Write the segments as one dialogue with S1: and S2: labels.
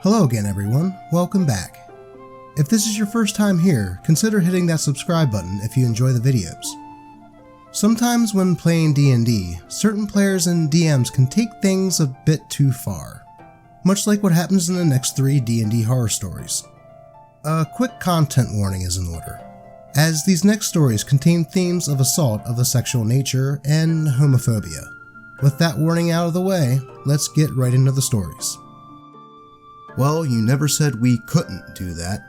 S1: Hello again everyone, welcome back. If this is your first time here, consider hitting that subscribe button if you enjoy the videos. Sometimes when playing D&D, certain players and DMs can take things a bit too far, much like what happens in the next 3 D&D Horror Stories. A quick content warning is in order, as these next stories contain themes of assault of a sexual nature and homophobia. With that warning out of the way, let's get right into the stories. Well, you never said we couldn't do that,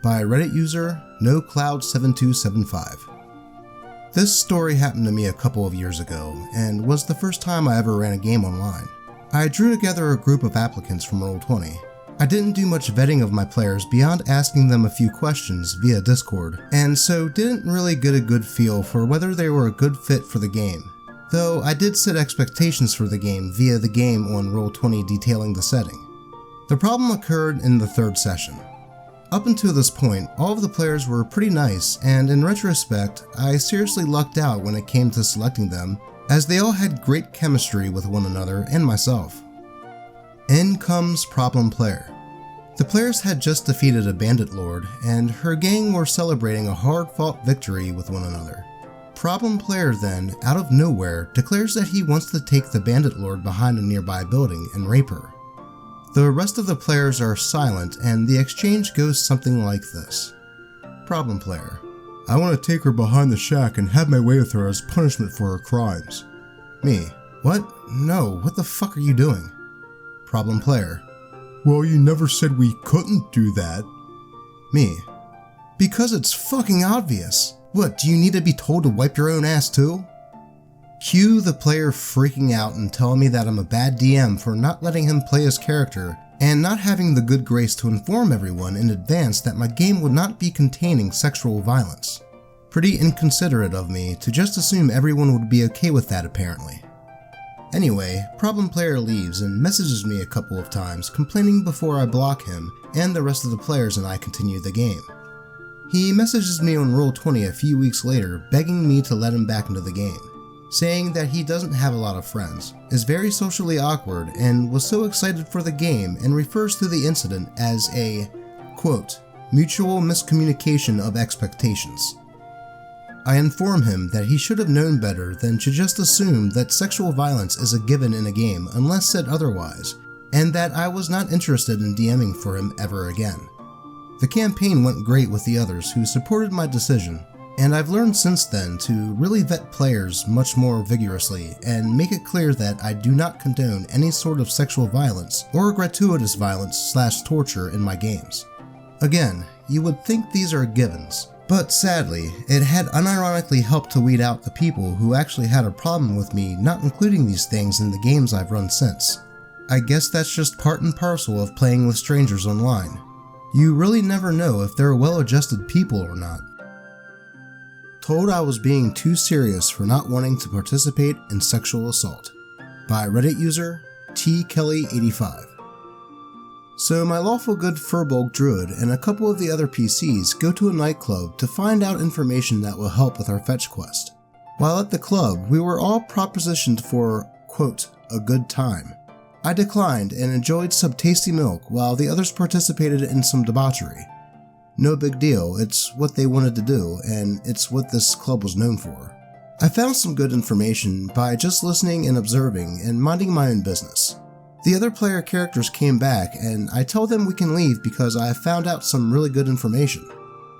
S1: by Reddit user NoCloud7275. This story happened to me a couple of years ago, and was the first time I ever ran a game online. I drew together a group of applicants from Roll20. I didn't do much vetting of my players beyond asking them a few questions via Discord, and so didn't really get a good feel for whether they were a good fit for the game. Though I did set expectations for the game via the game on Roll20 detailing the setting. The problem occurred in the 3rd session. Up until this point, all of the players were pretty nice, and in retrospect, I seriously lucked out when it came to selecting them, as they all had great chemistry with one another and myself. In comes Problem Player. The players had just defeated a bandit lord, and her gang were celebrating a hard-fought victory with one another. Problem Player then, out of nowhere, declares that he wants to take the bandit lord behind a nearby building and rape her. The rest of the players are silent, and the exchange goes something like this. Problem Player: I want to take her behind the shack and have my way with her as punishment for her crimes. Me: what? No, what the fuck are you doing? Problem Player: well, you never said we couldn't do that. Me: because it's fucking obvious. What, do you need to be told to wipe your own ass too? Cue the player freaking out and telling me that I'm a bad DM for not letting him play his character and not having the good grace to inform everyone in advance that my game would not be containing sexual violence. Pretty inconsiderate of me to just assume everyone would be okay with that apparently. Anyway, Problem Player leaves and messages me a couple of times complaining before I block him and the rest of the players and I continue the game. He messages me on Roll20 a few weeks later begging me to let him back into the game, saying that he doesn't have a lot of friends, is very socially awkward, and was so excited for the game and refers to the incident as a, quote, mutual miscommunication of expectations. I inform him that he should have known better than to just assume that sexual violence is a given in a game unless said otherwise, and that I was not interested in DMing for him ever again. The campaign went great with the others who supported my decision, and I've learned since then to really vet players much more vigorously and make it clear that I do not condone any sort of sexual violence or gratuitous violence/torture in my games. Again, you would think these are givens, but sadly, it had unironically helped to weed out the people who actually had a problem with me not including these things in the games I've run since. I guess that's just part and parcel of playing with strangers online. You really never know if they're well-adjusted people or not. Told I was being too serious for not wanting to participate in sexual assault, by Reddit user tkelly85. So my lawful good Furbolg druid and a couple of the other PCs go to a nightclub to find out information that will help with our fetch quest. While at the club, we were all propositioned for, quote, a good time. I declined and enjoyed some tasty milk while the others participated in some debauchery. No big deal, it's what they wanted to do, and it's what this club was known for. I found some good information by just listening and observing and minding my own business. The other player characters came back, and I tell them we can leave because I have found out some really good information.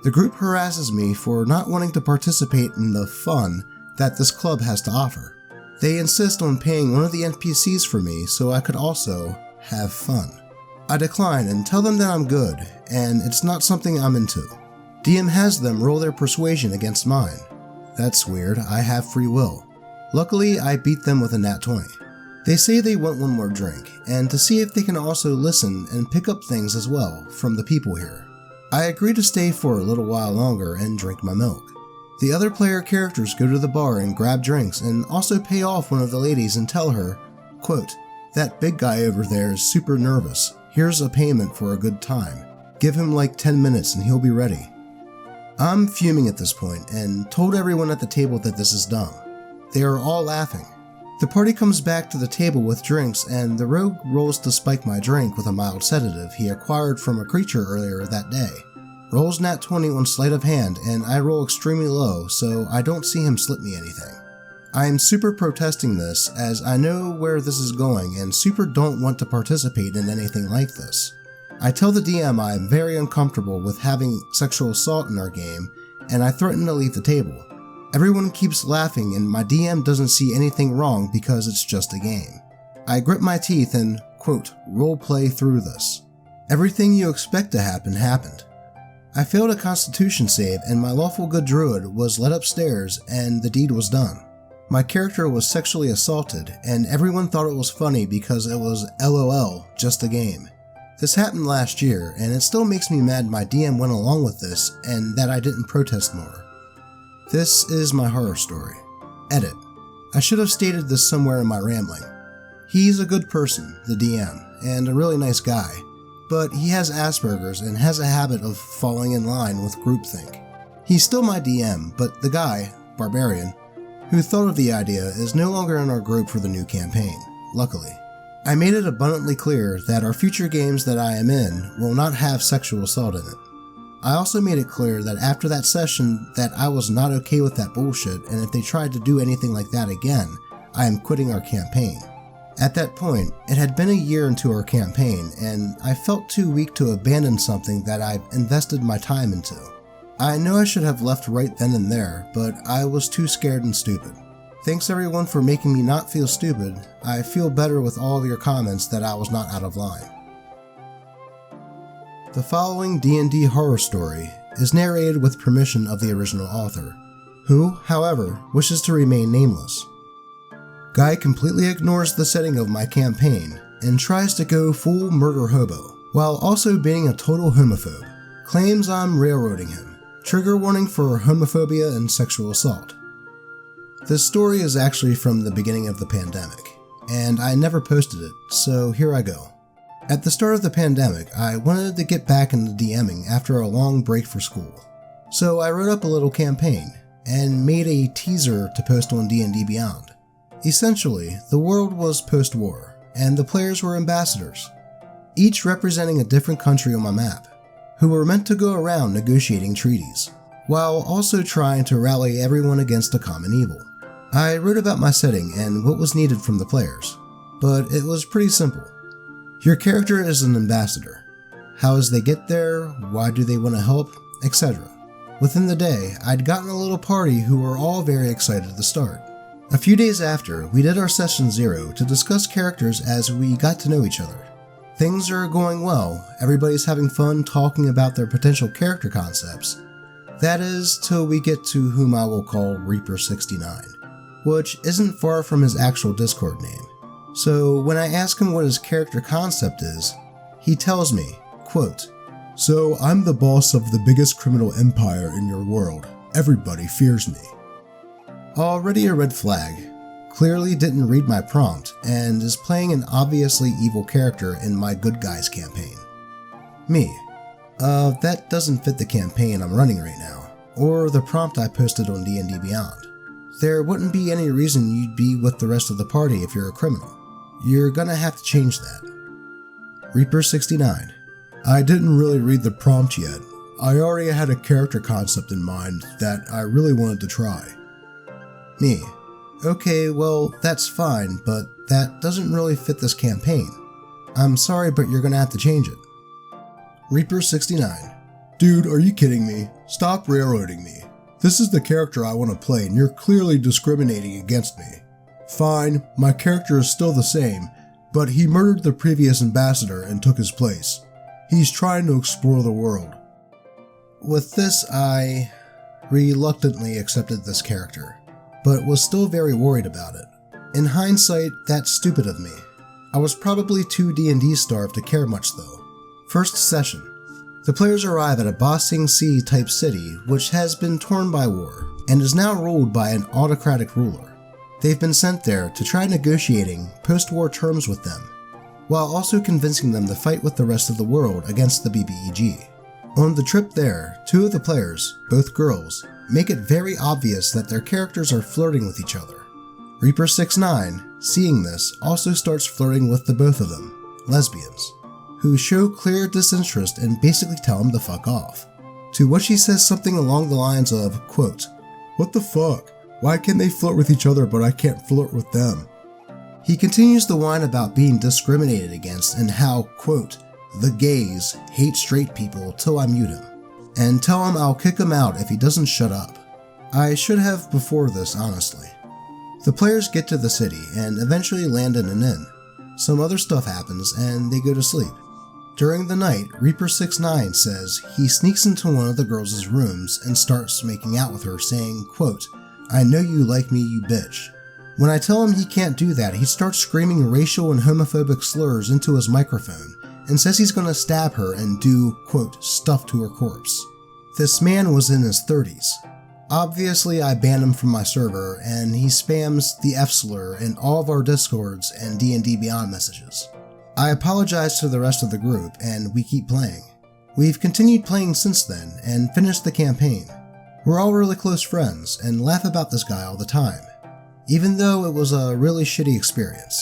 S1: The group harasses me for not wanting to participate in the fun that this club has to offer. They insist on paying one of the NPCs for me so I could also have fun. I decline and tell them that I'm good, and it's not something I'm into. DM has them roll their persuasion against mine. That's weird, I have free will. Luckily, I beat them with a nat 20. They say they want one more drink, and to see if they can also listen and pick up things as well from the people here. I agree to stay for a little while longer and drink my milk. The other player characters go to the bar and grab drinks and also pay off one of the ladies and tell her, quote, that big guy over there is super nervous. Here's a payment for a good time. Give him like 10 minutes and he'll be ready. I'm fuming at this point and told everyone at the table that this is dumb. They are all laughing. The party comes back to the table with drinks, and the rogue rolls to spike my drink with a mild sedative he acquired from a creature earlier that day. Rolls nat 20 on sleight of hand, and I roll extremely low, so I don't see him slip me anything. I am super protesting this, as I know where this is going and super don't want to participate in anything like this. I tell the DM I am very uncomfortable with having sexual assault in our game, and I threaten to leave the table. Everyone keeps laughing, and my DM doesn't see anything wrong because it's just a game. I grit my teeth and, quote, roleplay through this. Everything you expect to happen happened. I failed a constitution save, and my lawful good druid was led upstairs, and the deed was done. My character was sexually assaulted, and everyone thought it was funny because it was LOL, just a game. This happened last year, and it still makes me mad my DM went along with this, and that I didn't protest more. This is my horror story. Edit. I should have stated this somewhere in my rambling. He's a good person, the DM, and a really nice guy, but he has Asperger's and has a habit of falling in line with groupthink. He's still my DM, but the guy, Barbarian, who thought of the idea is no longer in our group for the new campaign, luckily. I made it abundantly clear that our future games that I am in will not have sexual assault in it. I also made it clear that after that session that I was not okay with that bullshit, and if they tried to do anything like that again, I am quitting our campaign. At that point, it had been a year into our campaign, and I felt too weak to abandon something that I've invested my time into. I know I should have left right then and there, but I was too scared and stupid. Thanks everyone for making me not feel stupid. I feel better with all of your comments that I was not out of line. The following DnD horror story is narrated with permission of the original author, who, however, wishes to remain nameless. Guy completely ignores the setting of my campaign and tries to go full murder hobo, while also being a total homophobe. Claims I'm railroading him. Trigger warning for homophobia and sexual assault. This story is actually from the beginning of the pandemic, and I never posted it, so here I go. At the start of the pandemic, I wanted to get back into DMing after a long break for school. So I wrote up a little campaign, and made a teaser to post on D&D Beyond. Essentially, the world was post-war, and the players were ambassadors, each representing a different country on my map, who were meant to go around negotiating treaties, while also trying to rally everyone against a common evil. I wrote about my setting and what was needed from the players, but it was pretty simple. Your character is an ambassador. How does they get there, why do they want to help, etc. Within the day, I'd gotten a little party who were all very excited to start. A few days after, we did our session 0 to discuss characters as we got to know each other. Things are going well, everybody's having fun talking about their potential character concepts. That is, till we get to whom I will call Reaper69, which isn't far from his actual Discord name. So when I ask him what his character concept is, he tells me, quote, "So I'm the boss of the biggest criminal empire in your world. Everybody fears me." Already a red flag. Clearly didn't read my prompt and is playing an obviously evil character in my good guys campaign. Me. That doesn't fit the campaign I'm running right now, or the prompt I posted on D&D Beyond. There wouldn't be any reason you'd be with the rest of the party if you're a criminal. You're gonna have to change that. Reaper69. I didn't really read the prompt yet. I already had a character concept in mind that I really wanted to try. Me. Okay, well, that's fine, but that doesn't really fit this campaign. I'm sorry, but you're gonna have to change it. Reaper69. Dude, are you kidding me? Stop railroading me. This is the character I want to play and you're clearly discriminating against me. Fine, my character is still the same, but he murdered the previous ambassador and took his place. He's trying to explore the world. With this, I reluctantly accepted this character, but was still very worried about it. In hindsight, that's stupid of me. I was probably too D&D starved to care much though. First session. The players arrive at a Ba Sing Se type city which has been torn by war and is now ruled by an autocratic ruler. They've been sent there to try negotiating post-war terms with them, while also convincing them to fight with the rest of the world against the BBEG. On the trip there, 2 of the players, both girls, make it very obvious that their characters are flirting with each other. Reaper69, seeing this, also starts flirting with the both of them, lesbians, who show clear disinterest and basically tell him to fuck off. To which he says something along the lines of, quote, "What the fuck? Why can they flirt with each other but I can't flirt with them?" He continues to whine about being discriminated against and how, quote, "the gays hate straight people till I mute him, and tell him I'll kick him out if he doesn't shut up." I should have before this, honestly. The players get to the city and eventually land in an inn. Some other stuff happens and they go to sleep. During the night, Reaper69 says he sneaks into one of the girls' rooms and starts making out with her, saying, quote, "I know you like me, you bitch." When I tell him he can't do that, he starts screaming racial and homophobic slurs into his microphone and says he's gonna stab her and do, quote, "stuff to her corpse." This man was in his 30s. Obviously, I banned him from my server, and he spams the F slur in all of our Discords and D&D Beyond messages. I apologize to the rest of the group, and we keep playing. We've continued playing since then, and finished the campaign. We're all really close friends, and laugh about this guy all the time, even though it was a really shitty experience.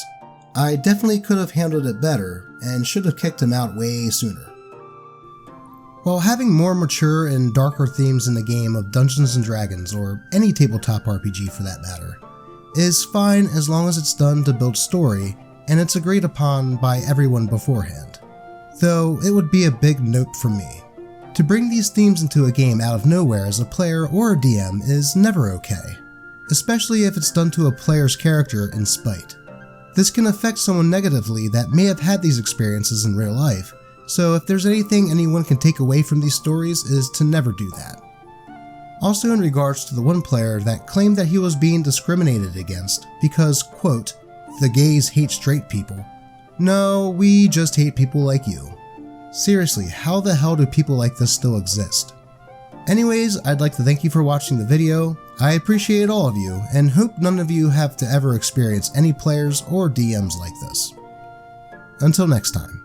S1: I definitely could have handled it better, and should have kicked him out way sooner. While having more mature and darker themes in the game of Dungeons & Dragons, or any tabletop RPG for that matter, is fine as long as it's done to build story and it's agreed upon by everyone beforehand. Though it would be a big note from me. To bring these themes into a game out of nowhere as a player or a DM is never okay, especially if it's done to a player's character in spite. This can affect someone negatively that may have had these experiences in real life, so if there's anything anyone can take away from these stories is to never do that. Also in regards to the one player that claimed that he was being discriminated against because, quote, "the gays hate straight people." No, we just hate people like you. Seriously, how the hell do people like this still exist? Anyways, I'd like to thank you for watching the video. I appreciate all of you, and hope none of you have to ever experience any players or DMs like this. Until next time.